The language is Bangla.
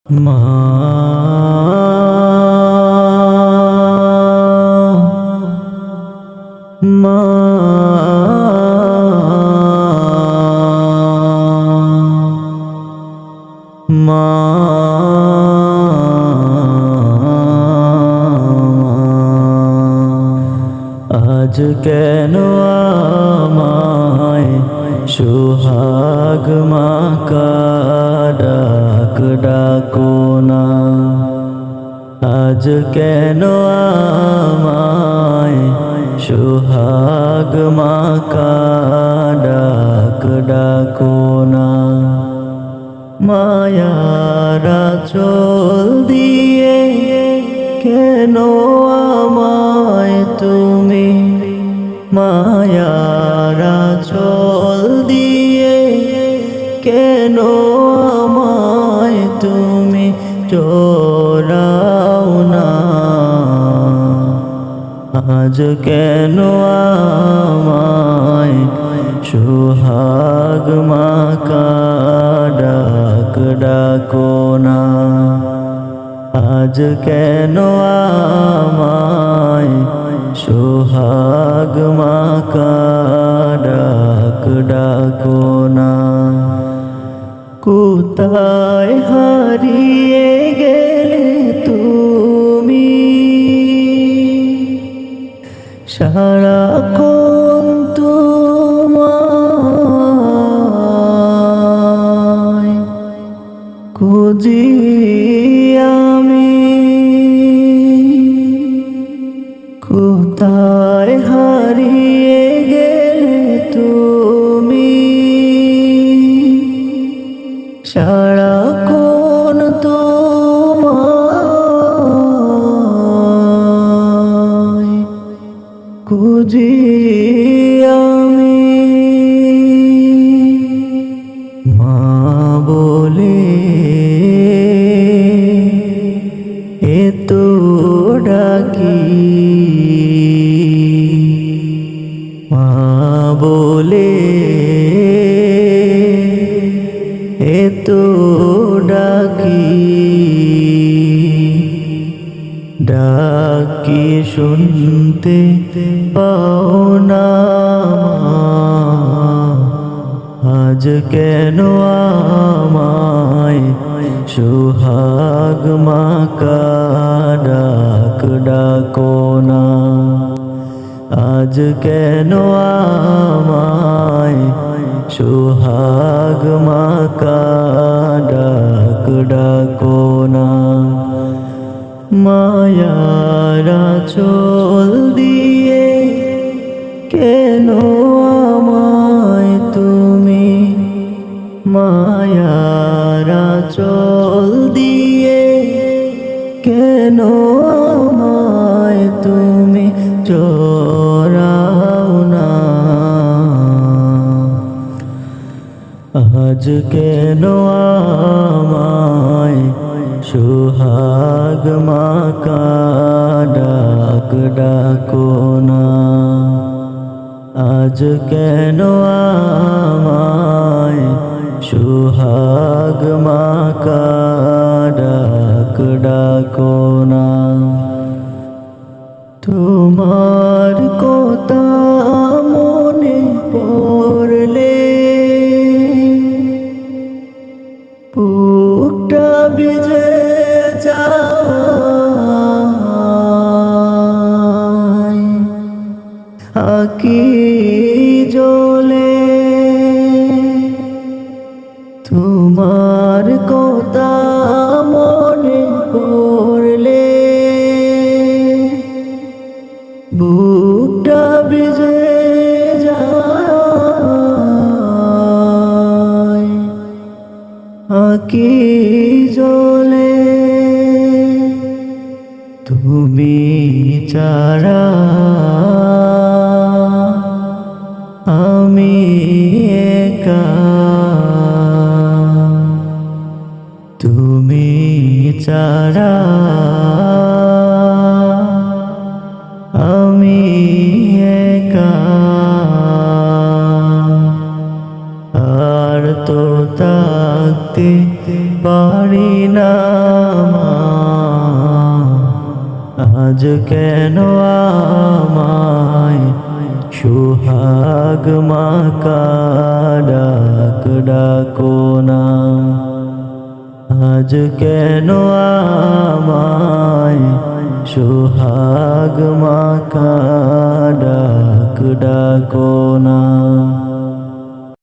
মা মা মা আজ কেন আমায় সোহাগ মাকা ডাক ডাকো না। আজ কেন আমায় সোহাগ মাকা ডাক ডাকো না। মায়ারা চোল দিয়ে কেন আমায় তুমি, মায়ারা চোল দিয়ে কেন আমায় তুমি চোরাও না। আজ কেন আমায় সোহাগ মাকা ডাক ডাকো না। আজ কেন আমায় সোহাগ মাকা ডাক ডাকো না। কোথায় হারিয়ে গেলে তুমি, সারাক্ষণ তোমায় খুঁজি আমি। কোথায় হারিয়ে গেলে তুমি, সারাক্ষণ তোমায় খুঁজি আমি। মা বলে এতো ডাকি, মা বলে এতো ডাকি, ডাকি শুনতে পাও না। আজ কেন আমায় সোহাগ মাকা ডাক ডাকো না। আজ কেন আমায় সোহাগ মাকা ডাক ডাকো না। মায়ারা চোল দিয়ে কেন আমায় তুমি, মায়ারা চোল দিয়ে কেন আমায় তুমি চোরাও না। আজ কেন আমায় সোহাগ মাকা ডাক ডাকো না। আজ কেন আমায় সোহাগ মাকা ডাক ডাকো না। তোমার কথা মনে পড়লে বুকটা ভিজে যায়, আঁখি জ্বলে তোমার কথা মনে পড়লে বুকটা ভিজে যায়, আঁখি জ্বলে তুমি ছাড়া আমি একা। তুমি ছাড়া আমি একা। আর তো থাকতে পারি না মা আজ কেন আমায় সোহাগ মাকা ডাক ডাকো না আজ কেন আমায় সোহাগ মাকা ডাক ডাকো না